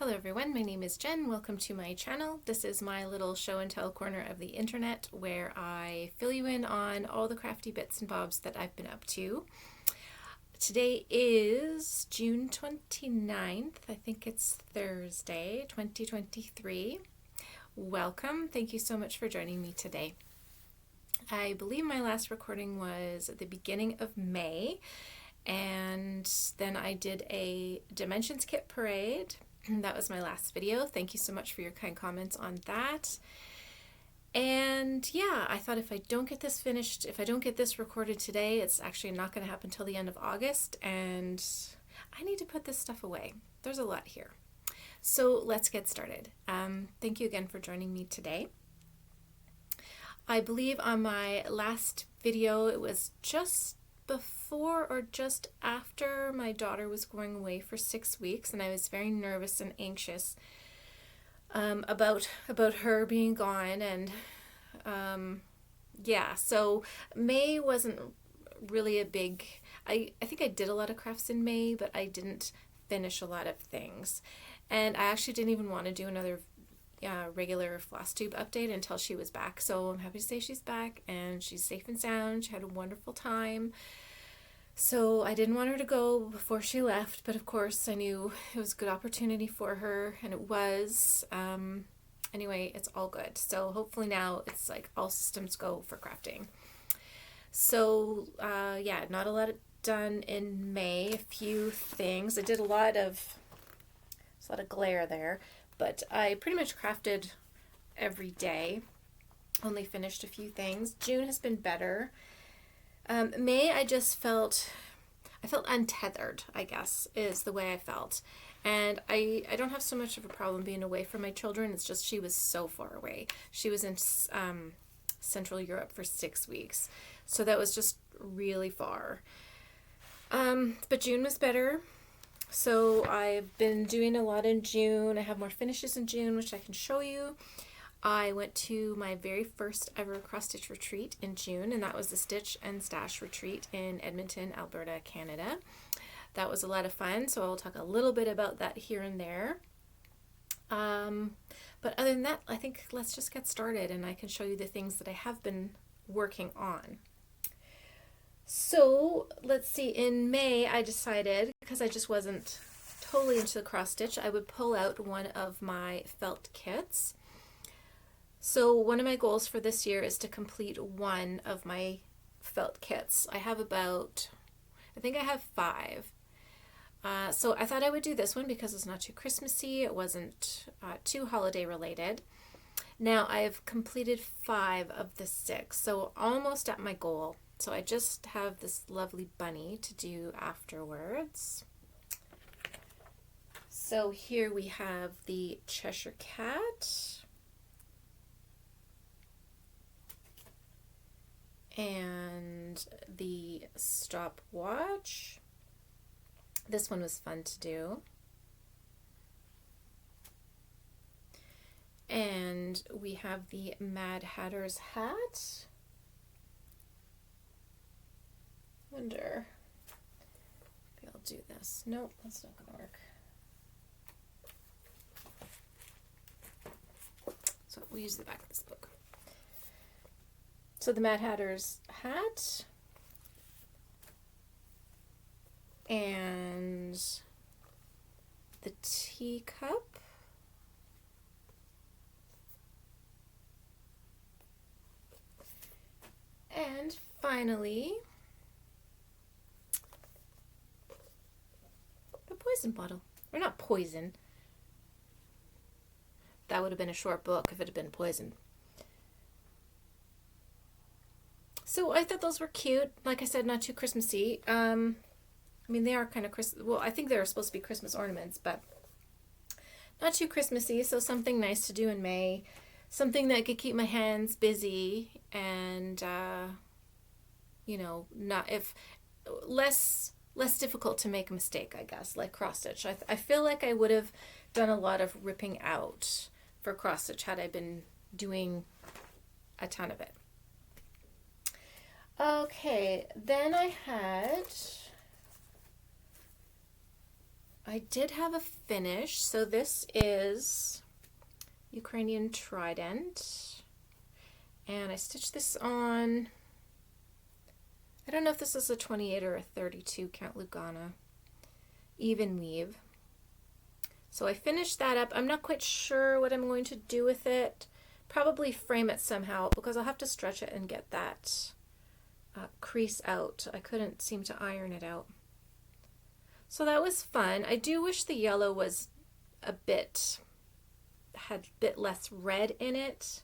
Hello everyone, my name is Jen. Welcome to my channel. This is my little show and tell corner of the internet where I fill you in on all the crafty bits and bobs that I've been up to. Today is June 29th. I think it's Thursday, 2023. Welcome. Thank you so much for joining me today. I believe my last recording was at the beginning of May, and then I did a Dimensions Kit parade. That was my last video. Thank you so much for your kind comments on that. And yeah, I thought if I don't get this finished, if I don't get this recorded today, it's actually not going to happen till the end of August, and I need to put this stuff away. There's a lot here. So let's get started. Thank you again for joining me today. I believe on my last video, it was just before or just after my daughter was going away for 6 weeks, and I was very nervous and anxious about her being gone. And yeah, so May wasn't really a big, I think I did a lot of crafts in May, but I didn't finish a lot of things, and I actually didn't even want to do another regular Flosstube update until she was back. So I'm happy to say she's back and she's safe and sound. She had a wonderful time. So I didn't want her to go before she left, but of course I knew it was a good opportunity for her, and it was. Anyway, it's all good. So hopefully now it's like all systems go for crafting. So yeah, not a lot done in May. A few things. I did a lot of glare there, but I pretty much crafted every day. Only finished a few things. June has been better. May, I felt untethered, I guess, is the way I felt. And I don't have so much of a problem being away from my children. It's just she was so far away. She was in Central Europe for 6 weeks. So that was just really far. But June was better. So I've been doing a lot in June. I have more finishes in June, which I can show you. I went to my very first ever cross-stitch retreat in June, and that was the Stitch and Stash retreat in Edmonton, Alberta, Canada. That was a lot of fun, so I'll talk a little bit about that here and there. But other than that, I think let's just get started, and I can show you the things that I have been working on. So let's see, in May I decided, because I just wasn't totally into the cross-stitch, I would pull out one of my felt kits. So one of my goals for this year is to complete one of my felt kits. I have I think I have 5. So I thought I would do this one because it's not too Christmassy. It wasn't too holiday related. Now I've completed 5 of the 6, so almost at my goal. So I just have this lovely bunny to do afterwards. So here we have the Cheshire Cat. And the stopwatch. This one was fun to do. And we have the Mad Hatter's hat. Wonder if I'll do this. Nope, that's not gonna work. So we'll use the back of this book. So the Mad Hatter's hat and the teacup and finally the poison bottle. Or not poison. That would have been a short book if it had been poison. So I thought those were cute. Like I said, not too Christmassy. I mean, they are kind of well, I think they're supposed to be Christmas ornaments, but not too Christmassy. So something nice to do in May. Something that could keep my hands busy and, you know, less difficult to make a mistake, I guess, like cross stitch. I feel like I would have done a lot of ripping out for cross stitch had I been doing a ton of it. Okay, then I had I did have a finish. So this is Ukrainian Trident. And I stitched this on, I don't know if this is a 28 or a 32 count Lugana even weave. So I finished that up. I'm not quite sure what I'm going to do with it. Probably frame it somehow because I'll have to stretch it and get that crease out. I couldn't seem to iron it out. So that was fun. I do wish the yellow was had a bit less red in it.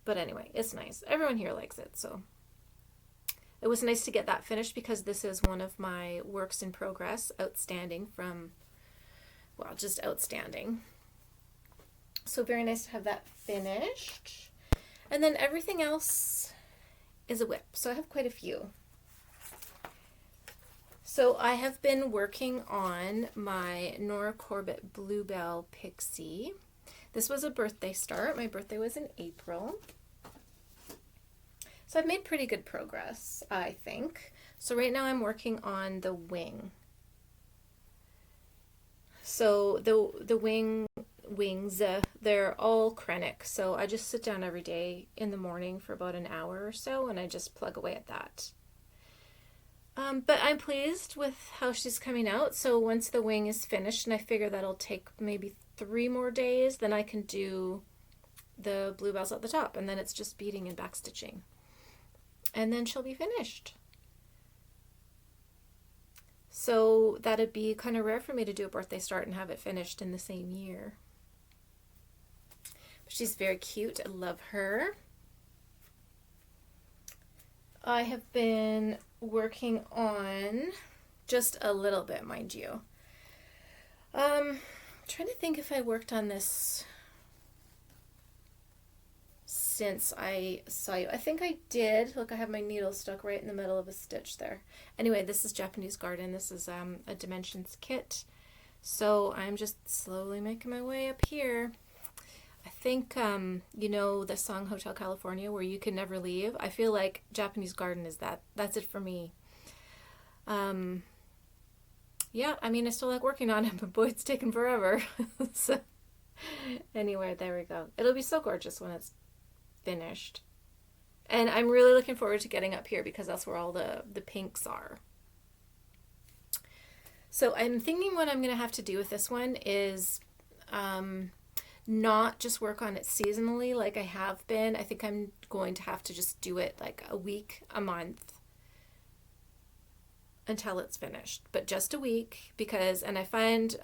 But anyway, it's nice. Everyone here likes it, so it was nice to get that finished because this is one of my works in progress, outstanding from, well, just outstanding. So very nice to have that finished. And then everything else is a WIP. So I have quite a few. So I have been working on my Nora Corbett Bluebell Pixie. This was a birthday start. My birthday was in April. So I've made pretty good progress, I think. So right now I'm working on the wing. So the wings, they're all Krennic. So I just sit down every day in the morning for about an hour or so and I just plug away at that. But I'm pleased with how she's coming out. So once the wing is finished, and I figure that'll take maybe 3 more days, then I can do the bluebells at the top. And then it's just beading and backstitching. And then she'll be finished. So that'd be kind of rare for me to do a birthday start and have it finished in the same year. But she's very cute. I love her. I have been working on just a little bit, mind you. Trying to think if I worked on this since I saw you. I think I did. Look, I have my needle stuck right in the middle of a stitch there. Anyway, this is Japanese Garden. This is a Dimensions kit. So I'm just slowly making my way up here. I think, you know the song Hotel California where you can never leave? I feel like Japanese Garden is that. That's it for me. Yeah, I mean, I still like working on it, but boy, it's taken forever. So anyway, there we go. It'll be so gorgeous when it's finished. And I'm really looking forward to getting up here because that's where all the pinks are. So I'm thinking what I'm going to have to do with this one is not just work on it seasonally like I have been. I think I'm going to have to just do it like a week, a month until it's finished, but just a week because, and I find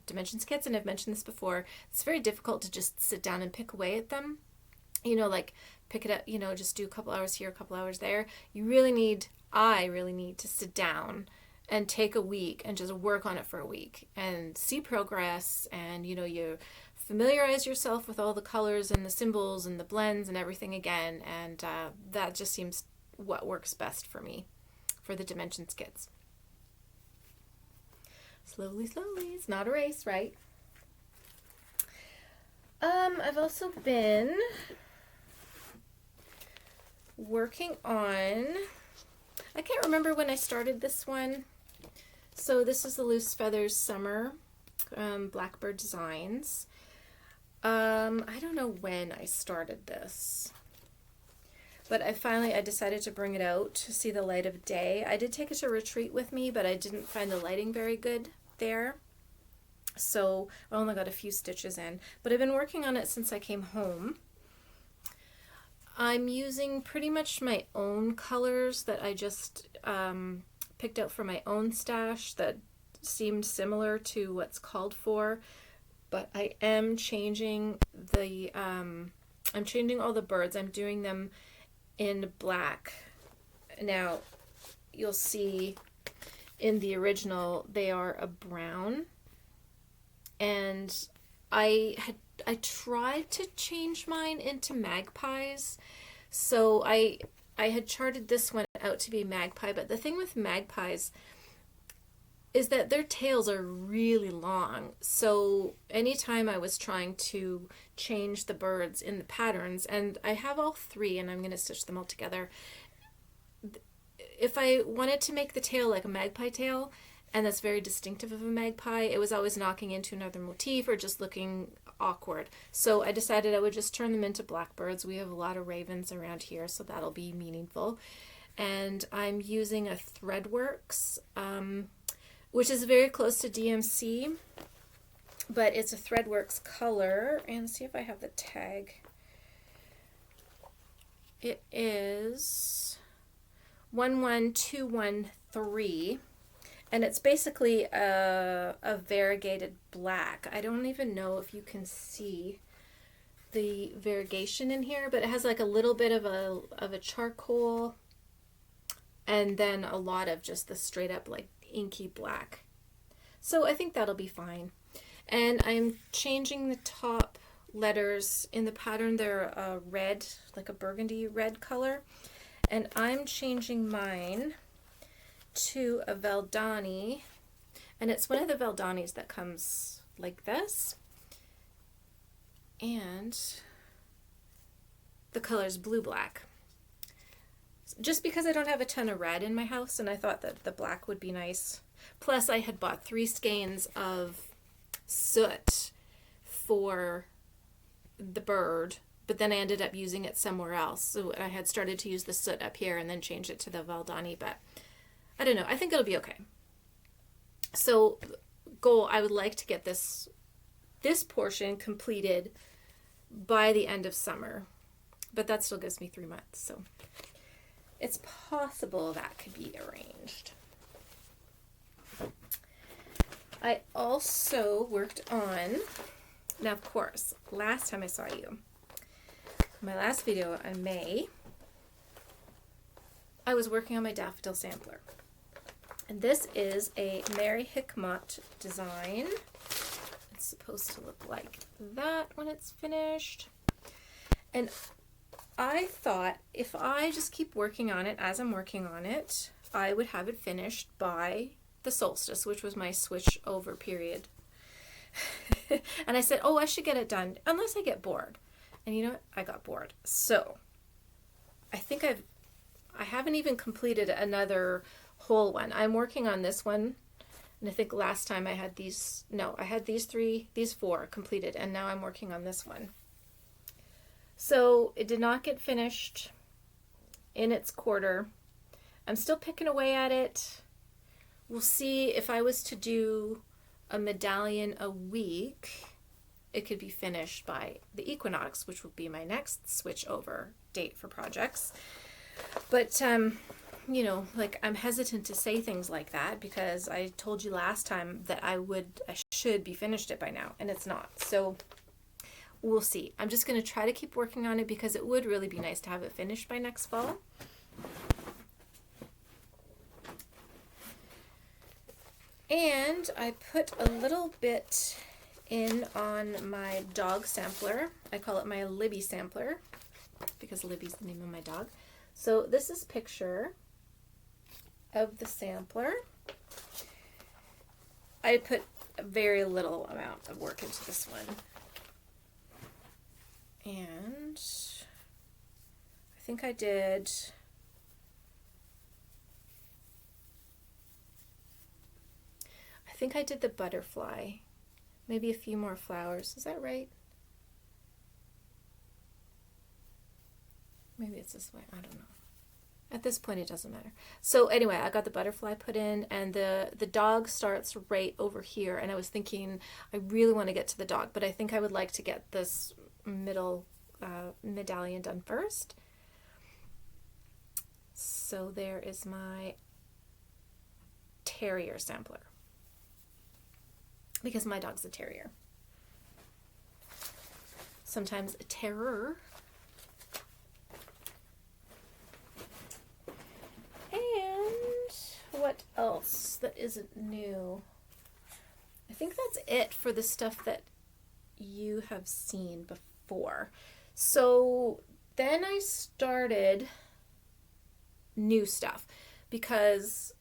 Dimensions kits, and I've mentioned this before, it's very difficult to just sit down and pick away at them. You know, like pick it up, you know, just do a couple hours here, a couple hours there. I really need to sit down and take a week and just work on it for a week and see progress. And, you know, you familiarize yourself with all the colors and the symbols and the blends and everything again. And that just seems what works best for me for the Dimensions kits. Slowly, slowly. It's not a race, right? I've also been working on, I can't remember when I started this one. So this is the Loose Feathers Summer Blackbird Designs. I don't know when I started this, but I decided to bring it out to see the light of day. I did take it to retreat with me, but I didn't find the lighting very good there. So I only got a few stitches in, but I've been working on it since I came home. I'm using pretty much my own colors that I just picked out for my own stash that seemed similar to what's called for, but I am changing I'm changing all the birds. I'm doing them in black. Now, you'll see in the original they are a brown, and I tried to change mine into magpies. So I had charted this one out to be magpie, but the thing with magpies is that their tails are really long. So anytime I was trying to change the birds in the patterns, and I have all 3 and I'm going to stitch them all together. If I wanted to make the tail like a magpie tail, and that's very distinctive of a magpie. It was always knocking into another motif or just looking awkward. So I decided I would just turn them into blackbirds. We have a lot of ravens around here, so that'll be meaningful. And I'm using a Threadworks, which is very close to DMC, but it's a Threadworks color. And see if I have the tag. It is 11213, and it's basically a variegated black. I don't even know if you can see the variegation in here, but it has like a little bit of a charcoal, and then a lot of just the straight up like inky black. So I think that'll be fine. And I'm changing the top letters in the pattern. They're a red, like a burgundy red color, and I'm changing mine to a Valdani, and it's one of the Valdanis that comes like this, and the color is blue black, just because I don't have a ton of red in my house, and I thought that the black would be nice. Plus I had bought 3 skeins of soot for the bird, but then I ended up using it somewhere else. So I had started to use the soot up here and then change it to the Valdani, but I don't know. I think it'll be okay. So goal, I would like to get this portion completed by the end of summer, but that still gives me 3 months. So it's possible that could be arranged. I also worked on, now of course, last time I saw you, my last video in May, I was working on my daffodil sampler. And this is a Mary Hickmott design. It's supposed to look like that when it's finished. And I thought if I just keep working on it as I'm working on it, I would have it finished by the solstice, which was my switch over period. And I said, oh, I should get it done unless I get bored. And you know what? I got bored. So I think I haven't even completed another whole one. I'm working on this one. And I think last time I had these 4 completed. And now I'm working on this one. So it did not get finished in its quarter. I'm still picking away at it. We'll see if I was to do a medallion a week, it could be finished by the equinox, which will be my next switch over date for projects. But, you know, like I'm hesitant to say things like that because I told you last time that I should be finished it by now, and it's not. So we'll see. I'm just going to try to keep working on it because it would really be nice to have it finished by next fall. And I put a little bit in on my dog sampler. I call it my Libby sampler because Libby's the name of my dog. So this is a picture of the sampler. I put a very little amount of work into this one. And I think I did the butterfly, maybe a few more flowers. Is that right? Maybe it's this way. I don't know. At this point, it doesn't matter. So anyway, I got the butterfly put in, and the dog starts right over here. And I was thinking, I really want to get to the dog, but I think I would like to get this middle medallion done first. So there is my terrier sampler, because my dog's a terrier. Sometimes a terror. And what else that isn't new? I think that's it for the stuff that you have seen before. So then I started new stuff because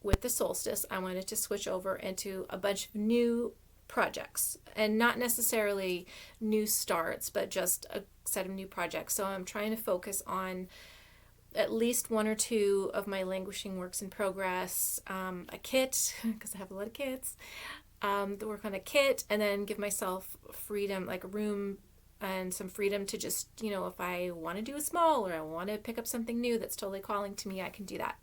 with the solstice, I wanted to switch over into a bunch of new projects, and not necessarily new starts, but just a set of new projects. So I'm trying to focus on at least one or two of my languishing works in progress, a kit, because I have a lot of kits, to work on a kit, and then give myself freedom, like room and some freedom to just, if I want to do a small or I want to pick up something new that's totally calling to me, I can do that.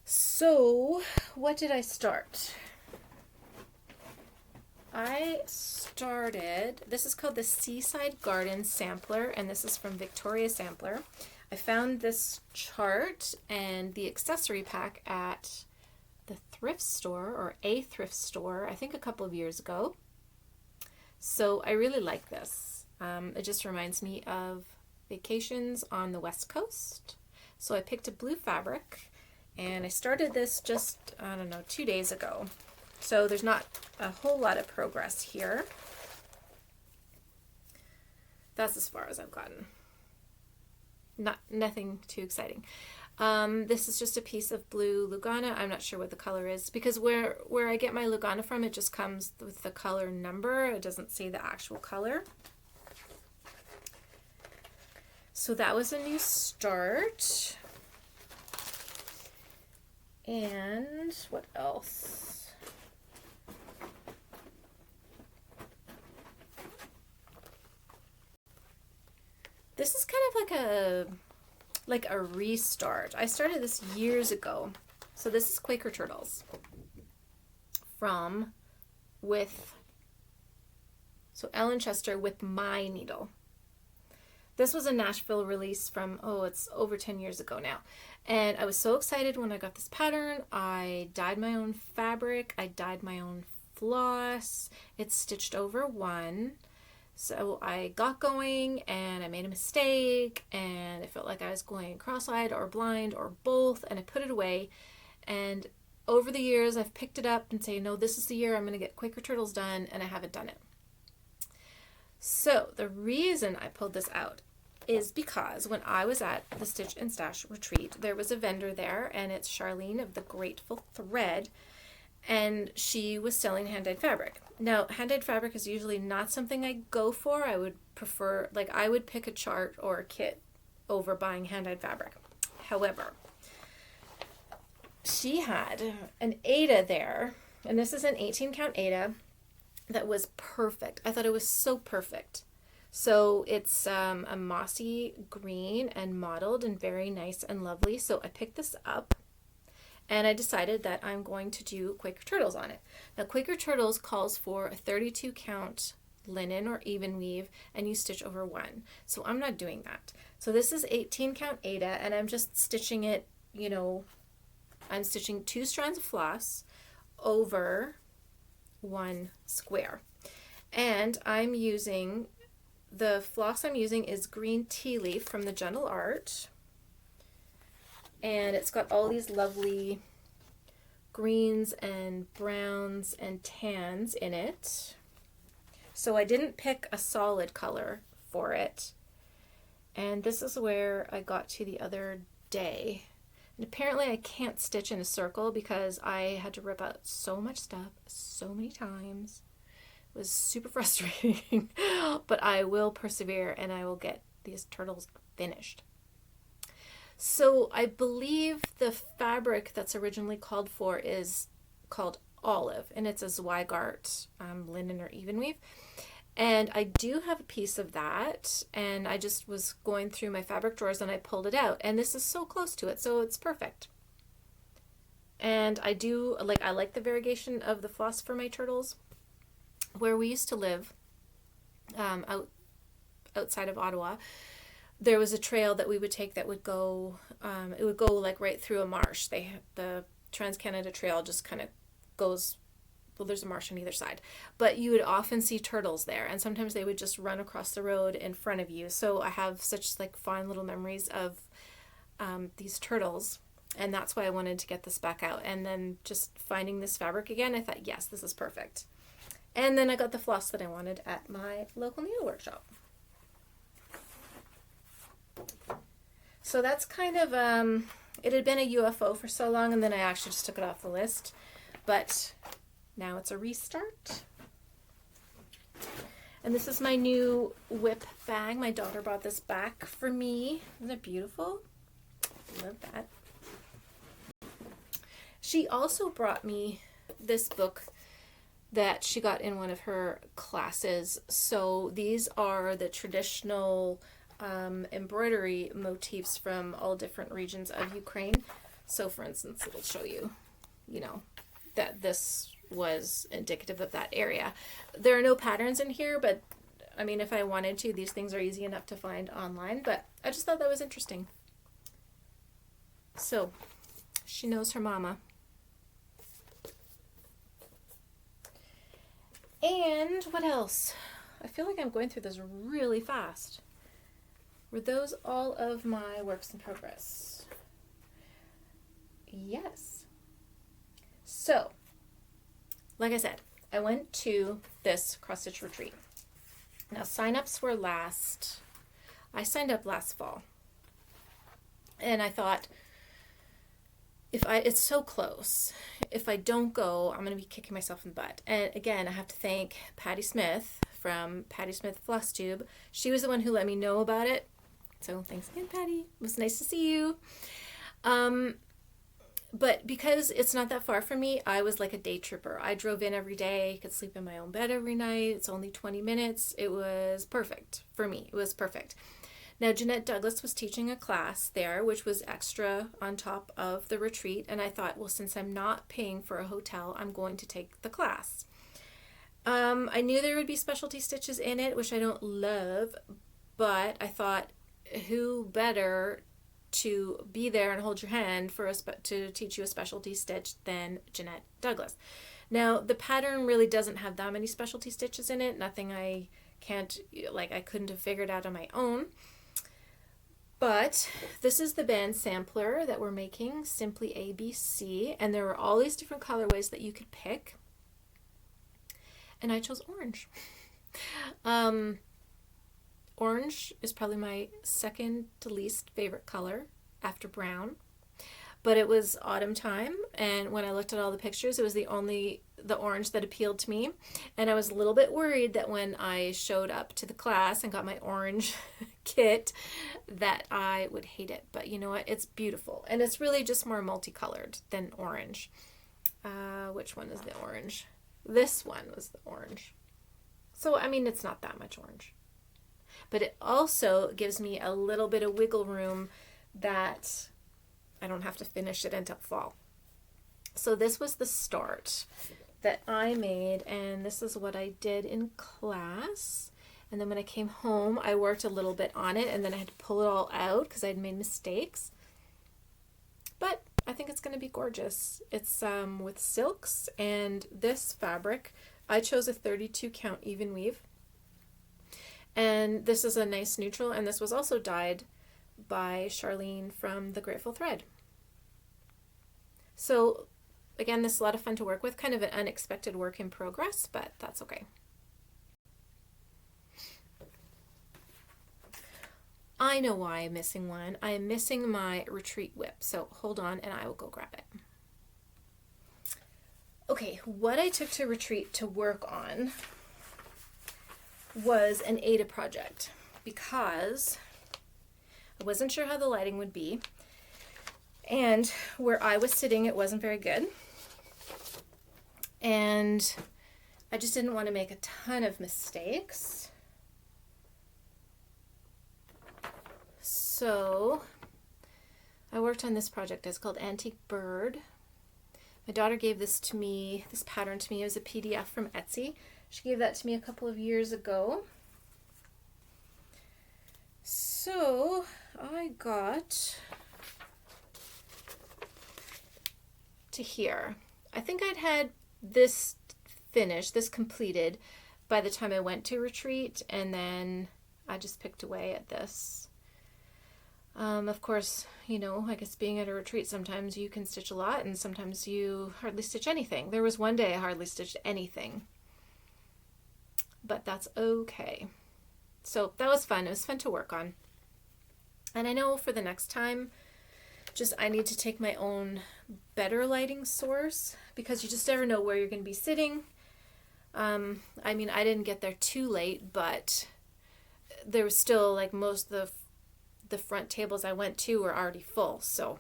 So, what did I start? I started, this is called the Seaside Garden Sampler, and this is from Victoria Sampler. I found this chart and the accessory pack at the thrift store, or a thrift store, I think a couple of years ago. So I really like this. It just reminds me of vacations on the West Coast. So I picked a blue fabric, and I started this just, 2 days ago. So there's not a whole lot of progress here. That's as far as I've gotten. Nothing too exciting. This is just a piece of blue Lugana. I'm not sure what the color is, because where I get my Lugana from, it just comes with the color number. It doesn't say the actual color. So that was a new start. And what else? This is kind of like a restart. I started this years ago. So this is Quaker Turtles from Ellen Chester with my needle. This was a Nashville release from, it's over 10 years ago now. And I was so excited when I got this pattern. I dyed my own fabric. I dyed my own floss. It's stitched over one. So I got going and I made a mistake and I felt like I was going cross-eyed or blind or both, and I put it away. And over the years I've picked it up and say, no, this is the year I'm going to get Quaker Turtles done, and I haven't done it. So the reason I pulled this out is because when I was at the Stitch and Stash retreat, there was a vendor there, and it's Charlene of the Grateful Thread, and she was selling hand-dyed fabric. Now, hand-dyed fabric is usually not something I go for. I would prefer, I would pick a chart or a kit over buying hand-dyed fabric. However, she had an Aida there, and this is an 18-count Aida that was perfect. I thought it was so perfect. So it's a mossy green and mottled and very nice and lovely. So I picked this up. And I decided that I'm going to do Quaker Turtles on it. Now, Quaker Turtles calls for a 32-count linen or even weave, and you stitch over one. So I'm not doing that. So this is 18-count Aida, and I'm just stitching it, I'm stitching 2 strands of floss over one square. And I'm using, the floss I'm using is green tea leaf from the Gentle Art. And it's got all these lovely greens and browns and tans in it. So I didn't pick a solid color for it. And this is where I got to the other day. And apparently I can't stitch in a circle because I had to rip out so much stuff so many times. It was super frustrating. But I will persevere and I will get these turtles finished. So I believe the fabric that's originally called for is called Olive, and it's a Zweigart linen or even weave. And I do have a piece of that, and I just was going through my fabric drawers and I pulled it out, and this is so close to it, so it's perfect. And I like the variegation of the floss for my turtles. Where we used to live, outside of Ottawa, there was a trail that we would take that would go, it would go right through a marsh. The Trans-Canada Trail just kind of goes, well, there's a marsh on either side. But you would often see turtles there, and sometimes they would just run across the road in front of you. So I have such fond little memories of these turtles, and that's why I wanted to get this back out. And then just finding this fabric again, I thought, yes, this is perfect. And then I got the floss that I wanted at my local needle workshop. So that's kind of, it had been a UFO for so long, and then I actually just took it off the list. But now it's a restart. And this is my new WIP bag. My daughter bought this back for me. Isn't it beautiful? Love that. She also brought me this book that she got in one of her classes. So these are the traditional embroidery motifs from all different regions of Ukraine. So for instance, it'll show you, you know, that this was indicative of that area. There are no patterns in here, but I mean, if I wanted to, these things are easy enough to find online, but I just thought that was interesting. So she knows her mama. And what else? I feel like I'm going through this really fast. Were those all of my works in progress? Yes. So, like I said, I went to this cross-stitch retreat. Now, sign-ups were I signed up last fall. And I thought, it's so close. If I don't go, I'm going to be kicking myself in the butt. And again, I have to thank Patty Smith from Patty Smith Flosstube. She was the one who let me know about it. So thanks again, Patty. It was nice to see you. But because it's not that far from me, I was like a day tripper. I drove in every day, could sleep in my own bed every night. It's only 20 minutes. It was perfect for me. It was perfect. Now, Jeanette Douglas was teaching a class there, which was extra on top of the retreat. And I thought, well, since I'm not paying for a hotel, I'm going to take the class. I knew there would be specialty stitches in it, which I don't love, but I thought, who better to be there and hold your hand to teach you a specialty stitch than Jeanette Douglas. Now, the pattern really doesn't have that many specialty stitches in it. Nothing I couldn't have figured out on my own. But this is the band sampler that we're making, Simply ABC, and there were all these different colorways that you could pick. And I chose orange. Orange is probably my second to least favorite color after brown. But it was autumn time, and when I looked at all the pictures, it was the orange that appealed to me. And I was a little bit worried that when I showed up to the class and got my orange kit, that I would hate it. But you know what? It's beautiful. And it's really just more multicolored than orange. Which one is the orange? This one was the orange. So, I mean, it's not that much orange. But it also gives me a little bit of wiggle room that I don't have to finish it until fall. So this was the start that I made, and this is what I did in class. And then when I came home, I worked a little bit on it, and then I had to pull it all out because I'd made mistakes. But I think it's going to be gorgeous. It's with silks, and this fabric, I chose a 32 count even weave. And this is a nice neutral, and this was also dyed by Charlene from The Grateful Thread. So again, this is a lot of fun to work with, kind of an unexpected work in progress, but that's okay. I know why I'm missing one. I am missing my retreat WIP, so hold on and I will go grab it. Okay, what I took to retreat to work on was an Ada project because I wasn't sure how the lighting would be, and where I was sitting it wasn't very good, and I just didn't want to make a ton of mistakes. So I worked on this project. It's called Antique Bird. My daughter gave this pattern to me. It was a PDF from Etsy. She gave that to me a couple of years ago. So I got to here. I think I'd had this finished, this completed by the time I went to retreat, and then I just picked away at this. Of course, you know, I guess being at a retreat, sometimes you can stitch a lot and sometimes you hardly stitch anything. There was one day I hardly stitched anything, but that's okay. So that was fun. It was fun to work on. And I know for the next time, I need to take my own better lighting source, because you just never know where you're going to be sitting. I mean, I didn't get there too late, but there was still like most of the front tables I went to were already full. So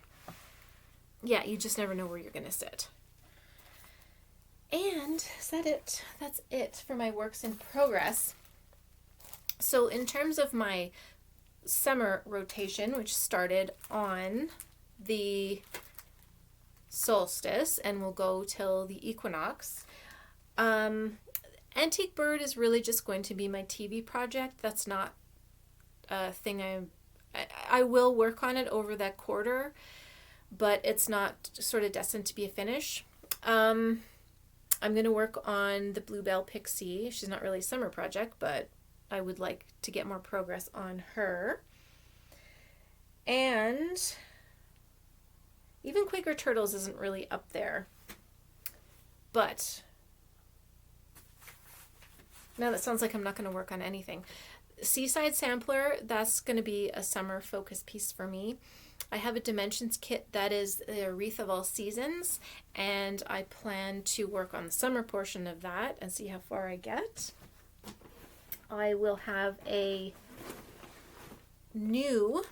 yeah, you just never know where you're going to sit. And is that it? That's it for my works in progress. So in terms of my summer rotation, which started on the solstice and will go till the equinox, Antique Bird is really just going to be my TV project. That's not a thing I will work on it over that quarter, but it's not sort of destined to be a finish. I'm going to work on the Bluebell Pixie. She's not really a summer project, but I would like to get more progress on her. And even Quaker Turtles isn't really up there. But now that sounds like I'm not going to work on anything. Seaside Sampler, that's going to be a summer focus piece for me. I have a Dimensions kit that is a Wreath of All Seasons, and I plan to work on the summer portion of that and see how far I get. I will have a new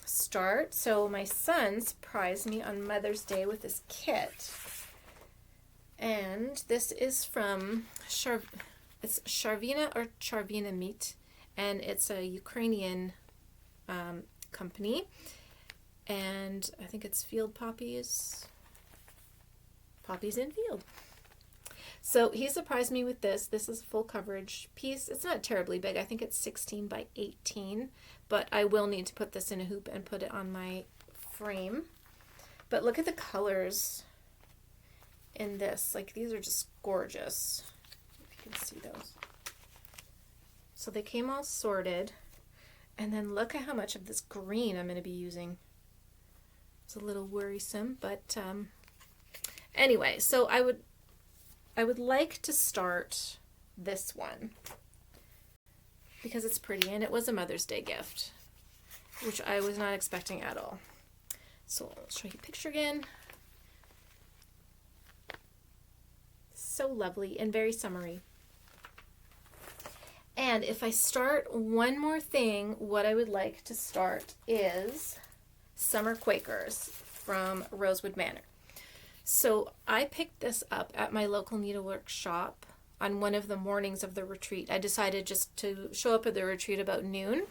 start. So my son surprised me on Mother's Day with this kit. And this is from it's Charvina or Charvina Meat, and it's a Ukrainian company. And I think it's field poppies in field. So he surprised me with this. This is a full coverage piece. It's not terribly big. I think it's 16 by 18, but I will need to put this in a hoop and put it on my frame. But look at the colors in this. Like, these are just gorgeous. If you can see those. So they came all sorted. And then look at how much of this green I'm going to be using. It's a little worrisome, but anyway, so I would like to start this one because it's pretty and it was a Mother's Day gift, which I was not expecting at all. So I'll show you a picture again. So lovely and very summery. And if I start one more thing, what I would like to start is Summer Quakers from Rosewood Manor. So I picked this up at my local needlework shop on one of the mornings of the retreat. I decided just to show up at the retreat about noon.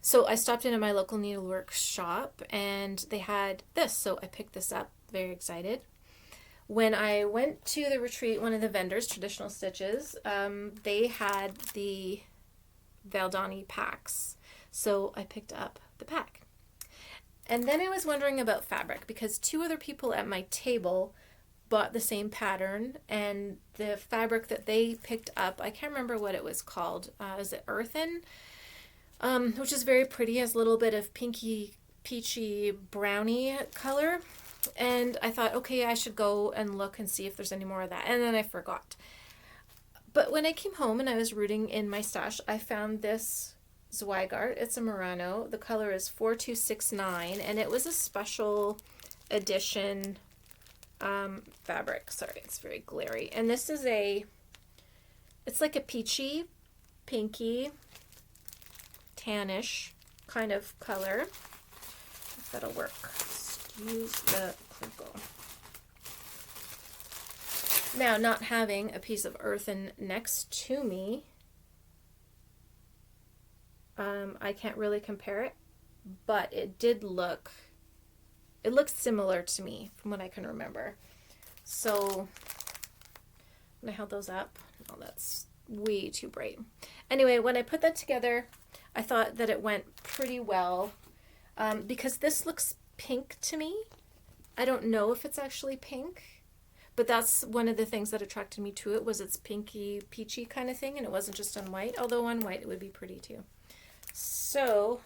So I stopped into my local needlework shop and they had this. So I picked this up, very excited. When I went to the retreat, one of the vendors, Traditional Stitches, they had the Valdani packs. So I picked up the pack. And then I was wondering about fabric because two other people at my table bought the same pattern, and the fabric that they picked up, I can't remember what it was called. Is it Earthen? Which is very pretty, has a little bit of pinky, peachy, brownie color. And I thought, okay, I should go and look and see if there's any more of that. And then I forgot. But when I came home and I was rooting in my stash, I found this Zweigart. It's a Murano. The color is 4269, and it was a special edition fabric. Sorry, it's very glary. And this is it's like a peachy, pinky, tannish kind of color. If that'll work. Excuse the crinkle. Now, not having a piece of earthen next to me, I can't really compare it, but it looked similar to me from what I can remember. So when I held those up, oh, that's way too bright. Anyway, when I put that together, I thought that it went pretty well because this looks pink to me. I don't know if it's actually pink, but that's one of the things that attracted me to it was its pinky, peachy kind of thing, and it wasn't just on white, although on white it would be pretty too. So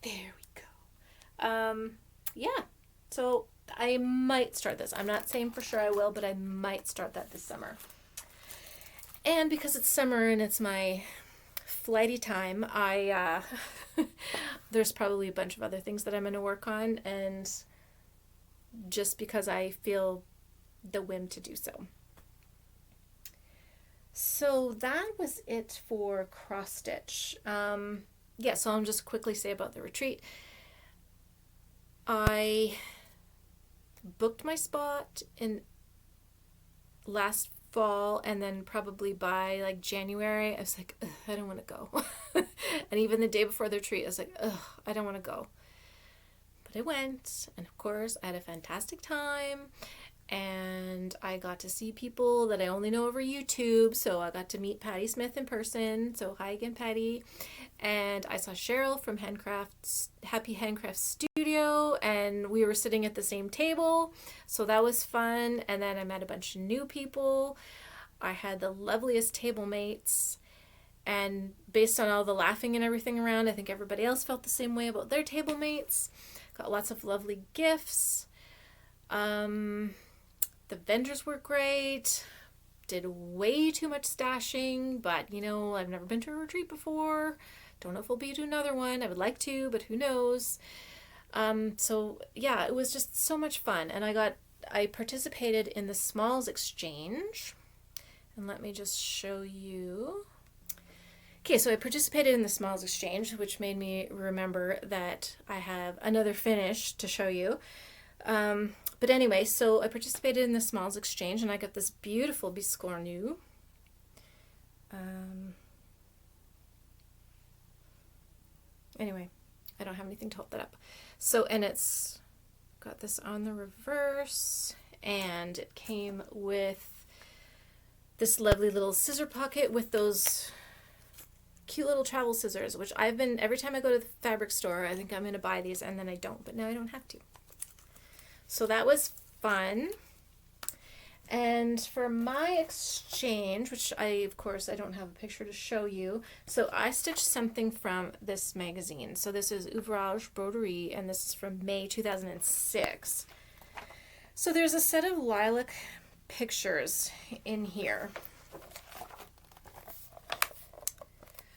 there we go. Yeah, so I might start this. I'm not saying for sure I will, but I might start that this summer. And because it's summer and it's my flighty time, there's probably a bunch of other things that I'm going to work on, and just because I feel the whim to do so. So that was it for cross stitch. Yeah, so I'll just quickly say about the retreat. I booked my spot in last fall, and then probably by like January I was like, I don't want to go. And even the day before the retreat I was like, I don't want to go. But I went, and of course I had a fantastic time, and I got to see people that I only know over YouTube. So I got to meet Patty Smith in person. So hi again, Patty. And I saw Cheryl from Happy Handcraft Studio, and we were sitting at the same table. So that was fun. And then I met a bunch of new people. I had the loveliest table mates. And based on all the laughing and everything around, I think everybody else felt the same way about their table mates. Got lots of lovely gifts. The vendors were great. Did way too much stashing, but I've never been to a retreat before. Don't know if we'll be to another one. I would like to, but who knows. So yeah, it was just so much fun. And I participated in the Smalls Exchange. And let me just show you. Okay, so I participated in the Smalls Exchange, which made me remember that I have another finish to show you. But anyway, so I participated in the Smalls Exchange, and I got this beautiful biscornu. Anyway, I don't have anything to hold that up. So, and it's got this on the reverse, and it came with this lovely little scissor pocket with those cute little travel scissors, which every time I go to the fabric store, I think I'm going to buy these, and then I don't, but now I don't have to. So that was fun. And for my exchange, which of course I don't have a picture to show you, so I stitched something from this magazine. So this is Ouvrage Broderie, and this is from May 2006. So there's a set of lilac pictures in here.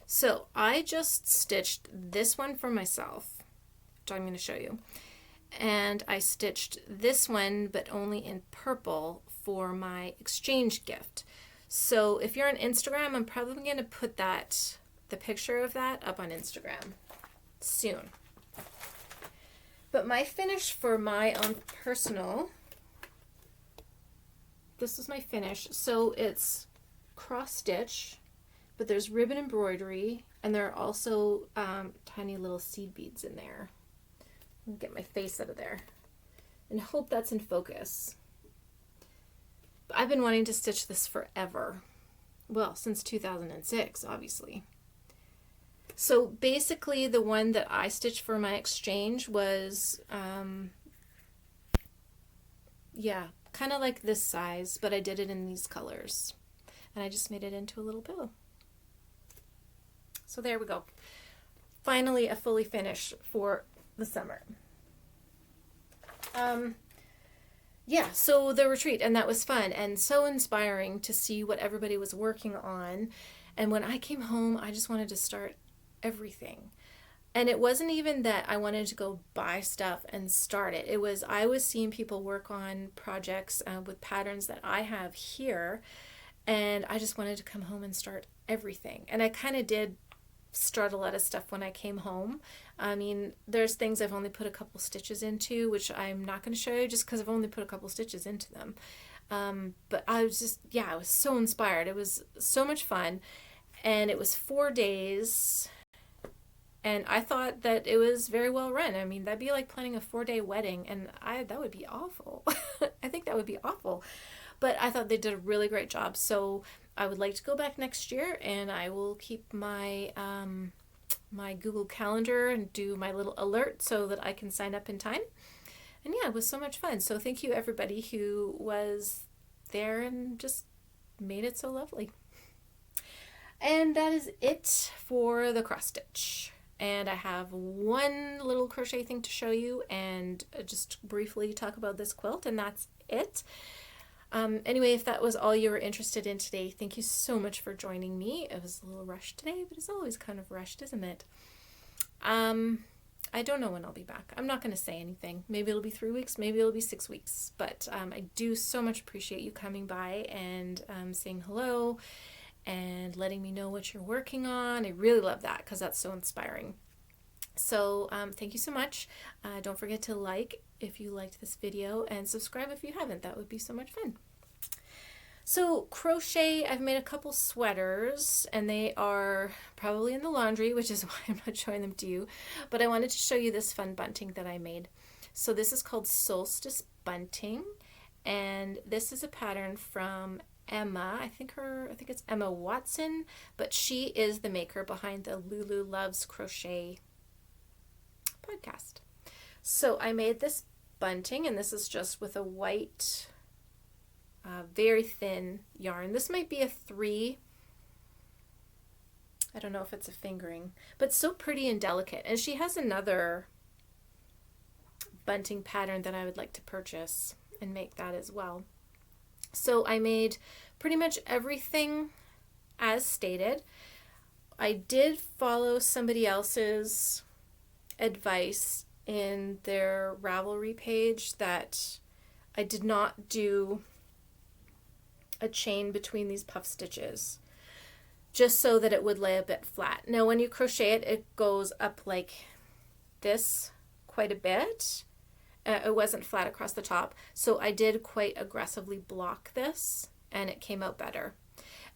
So I just stitched this one for myself, which I'm going to show you. And I stitched this one, but only in purple, for my exchange gift. So if you're on Instagram, I'm probably going to put the picture of that up on Instagram soon. But my finish for my own personal, this is my finish. So it's cross stitch, but there's ribbon embroidery, and there are also tiny little seed beads in there. Get my face out of there and hope that's in focus. I've been wanting to stitch this forever. Well, since 2006, obviously. So basically the one that I stitched for my exchange was, kind of like this size, but I did it in these colors. And I just made it into a little bow. So there we go. Finally, a fully finished for the summer. So the retreat, and that was fun and so inspiring to see what everybody was working on. And when I came home, I just wanted to start everything. And it wasn't even that I wanted to go buy stuff and start it. I was seeing people work on projects with patterns that I have here, and I just wanted to come home and start everything. And I kind of did start a lot of stuff when I came home. I mean, there's things I've only put a couple stitches into, which I'm not going to show you just because I've only put a couple stitches into them. But I was I was so inspired. It was so much fun, and it was 4 days, and I thought that it was very well run. I mean, that'd be like planning a 4-day wedding, and that would be awful. I think that would be awful. But I thought they did a really great job. So I would like to go back next year, and I will keep my my Google Calendar and do my little alert so that I can sign up in time. And yeah, it was so much fun. So thank you everybody who was there and just made it so lovely. And that is it for the cross stitch. And I have one little crochet thing to show you and just briefly talk about this quilt, and that's it. Anyway, if that was all you were interested in today, thank you so much for joining me. It was a little rushed today, but it's always kind of rushed, isn't it? I don't know when I'll be back. I'm not going to say anything. Maybe it'll be 3 weeks, maybe it'll be 6 weeks. But I do so much appreciate you coming by and saying hello and letting me know what you're working on. I really love that because that's so inspiring. So thank you so much. Don't forget to like if you liked this video, and subscribe if you haven't. That would be so much fun. So crochet, I've made a couple sweaters, and they are probably in the laundry, which is why I'm not showing them to you. But I wanted to show you this fun bunting that I made. So this is called Solstice Bunting, and this is a pattern from Emma. I think it's Emma Watson, but she is the maker behind the Lulu Loves Crochet podcast. So I made this bunting, and this is just with a white, very thin yarn. This might be a 3. I don't know if it's a fingering, but so pretty and delicate. And she has another bunting pattern that I would like to purchase and make that as well. So I made pretty much everything as stated. I did follow somebody else's advice in their Ravelry page that I did not do a chain between these puff stitches, just so that it would lay a bit flat. Now when you crochet it, it goes up like this quite a bit. It wasn't flat across the top, so I did quite aggressively block this, and it came out better.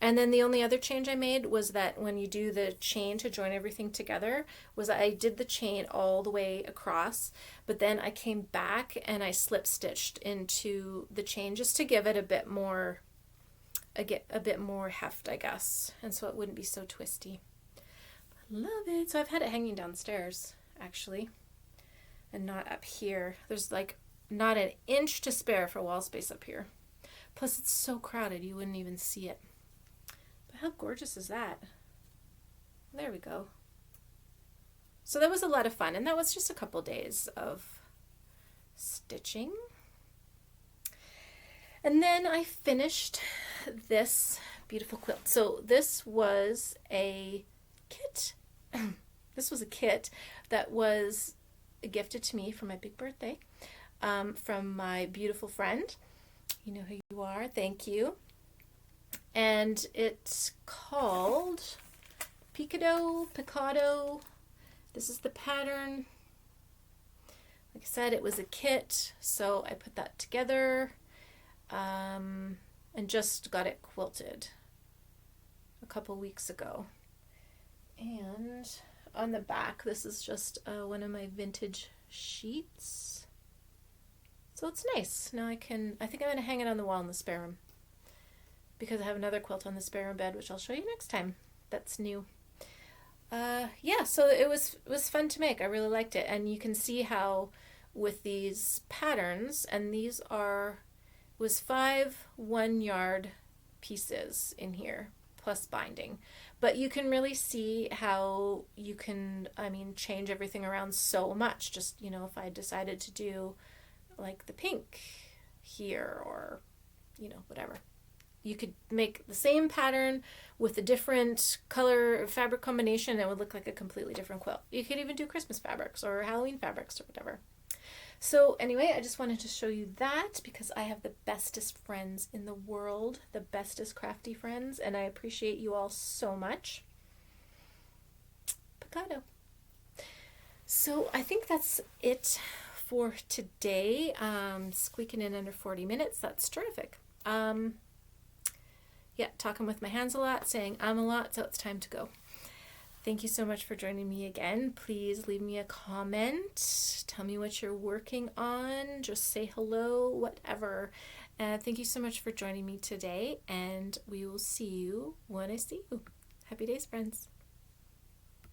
And then the only other change I made was that when you do the chain to join everything together, was I did the chain all the way across, but then I came back and I slip stitched into the chain just to give it a bit more heft, I guess, and so it wouldn't be so twisty. Love it. So I've had it hanging downstairs actually, and not up here. There's like not an inch to spare for wall space up here. Plus it's so crowded you wouldn't even see it. But how gorgeous is that? There we go. So that was a lot of fun, and that was just a couple days of stitching. And then I finished this beautiful quilt. So this was a kit. This was a kit that was gifted to me for my big birthday from my beautiful friend. You know who you are. Thank you. And it's called Picado. This is the pattern. Like I said, it was a kit, so I put that together and just got it quilted a couple weeks ago. And on the back, this is just one of my vintage sheets. So it's nice. Now I think I'm going to hang it on the wall in the spare room, because I have another quilt on the spare room bed, which I'll show you next time. That's new. Yeah, so it was fun to make. I really liked it. And you can see how with these patterns, and these was 5 1-yard pieces in here, plus binding. But you can really see how you can, change everything around so much. Just, if I decided to do like the pink here, or, whatever. You could make the same pattern with a different color fabric combination, and it would look like a completely different quilt. You could even do Christmas fabrics or Halloween fabrics or whatever. So anyway, I just wanted to show you that because I have the bestest friends in the world, the bestest crafty friends, and I appreciate you all so much. Picado. So I think that's it for today. Squeaking in under 40 minutes. That's terrific. Yeah, talking with my hands a lot, saying a lot, so it's time to go. Thank you so much for joining me again. Please leave me a comment. Tell me what you're working on. Just say hello, whatever. Thank you so much for joining me today, and we will see you when I see you. Happy days, friends.